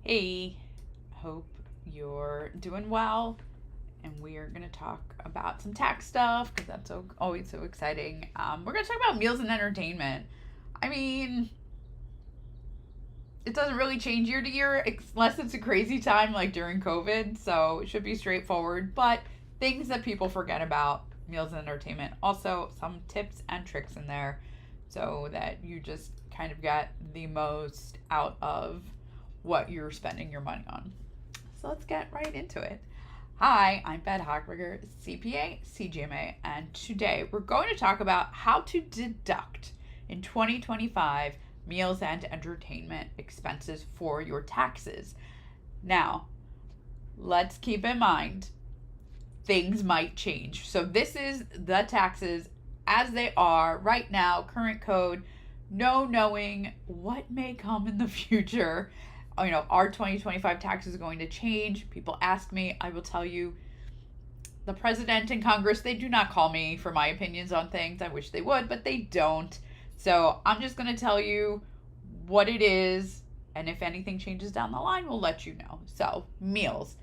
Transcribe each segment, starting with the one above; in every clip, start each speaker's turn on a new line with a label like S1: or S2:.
S1: Hey, hope you're doing well. And we are going to talk about some tax stuff because that's always so exciting. We're going to talk about meals and entertainment. I mean, it doesn't really change year to year unless it's a crazy time like during COVID. So it should be straightforward. But things that people forget about meals and entertainment. Also, some tips and tricks in there so that you just kind of get the most out of what you're spending your money on. So let's get right into it. Hi, I'm Beth Hochberger, CPA, CGMA, and today we're going to talk about how to deduct in 2025 meals and entertainment expenses for your taxes. Now, let's keep in mind things might change. So this is the taxes as they are right now, current code, no knowing what may come in the future. Our 2025 tax is going to change. People ask me, I will tell you, the president and Congress, they do not call me for my opinions on things. I wish they would, but they don't. So I'm just going to tell you what it is. And if anything changes down the line, we'll let you know. So, meals.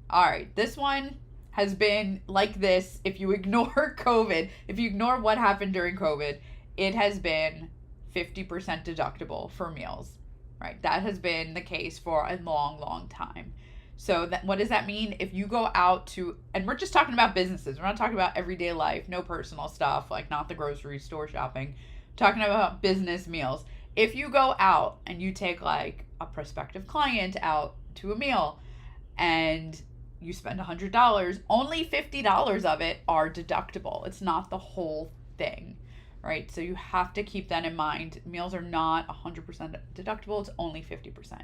S1: All right, this one has been like this. If you ignore COVID, if you ignore what happened during COVID, it has been 50% deductible for meals. Right, that has been the case for a long, long time. So what does that mean? If you go out to, and we're just talking about businesses, we're not talking about everyday life, no personal stuff, like not the grocery store shopping, talking about business meals. If you go out and you take like a prospective client out to a meal and you spend $100, only $50 of it are deductible. It's not the whole thing. Right? So you have to keep that in mind. Meals are not 100% deductible, it's only 50%.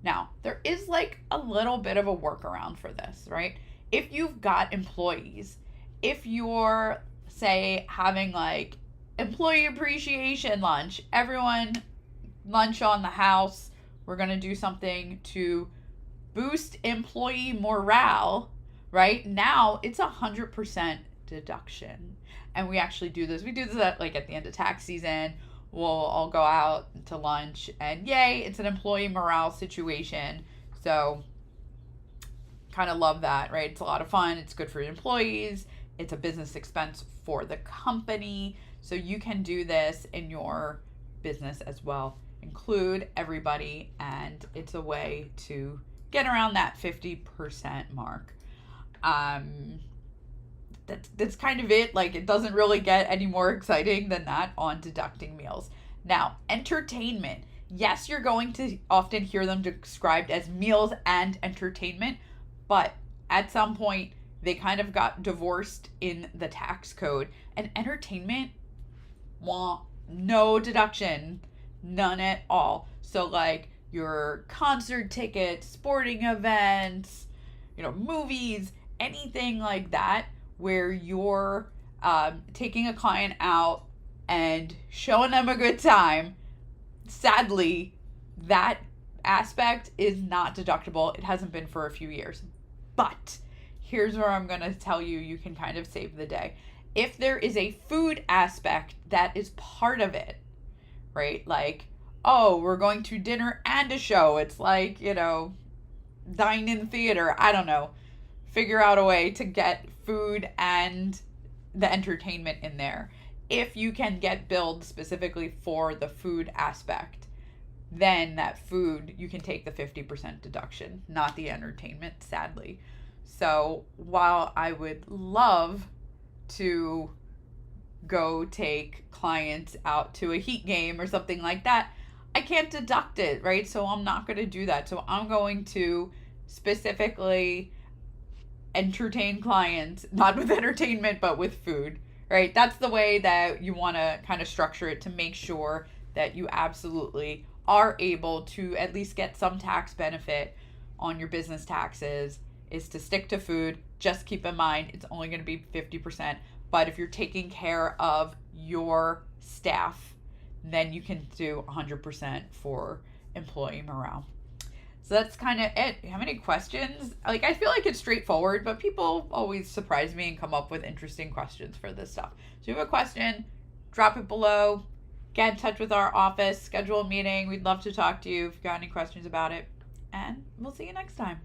S1: Now, there is like a little bit of a workaround for this, right? If you've got employees, if you're, say, having like employee appreciation lunch, everyone lunch on the house, we're going to do something to boost employee morale, right? Now it's 100% deduction. And we actually do this. We do this at the end of tax season. We'll all go out to lunch and yay, it's an employee morale situation. So kind of love that, right? It's a lot of fun. It's good for your employees. It's a business expense for the company. So you can do this in your business as well. Include everybody, and it's a way to get around that 50% mark. That's kind of it. Like, it doesn't really get any more exciting than that on deducting meals. Now, entertainment. Yes, you're going to often hear them described as meals and entertainment, but at some point they kind of got divorced in the tax code, and entertainment want no deduction, none at all. So like your concert tickets, sporting events, movies, anything like that where you're taking a client out and showing them a good time, sadly, that aspect is not deductible. It hasn't been for a few years. But here's where I'm going to tell you, you can kind of save the day. If there is a food aspect that is part of it, right? Like, oh, we're going to dinner and a show. It's like, dine in theater. I don't know. Figure out a way to get food and the entertainment in there. If you can get billed specifically for the food aspect, then that food, you can take the 50% deduction, not the entertainment, sadly. So while I would love to go take clients out to a Heat game or something like that, I can't deduct it, right? So I'm not going to do that. So I'm going to specifically entertain clients, not with entertainment, but with food, right? That's the way that you want to kind of structure it to make sure that you absolutely are able to at least get some tax benefit on your business taxes, is to stick to food. Just keep in mind, it's only going to be 50%. But if you're taking care of your staff, then you can do 100% for employee morale. So that's kind of it. How many questions? Like, I feel like it's straightforward, but people always surprise me and come up with interesting questions for this stuff. So if you have a question, drop it below. Get in touch with our office, schedule a meeting. We'd love to talk to you if you've got any questions about it. and we'll see you next time.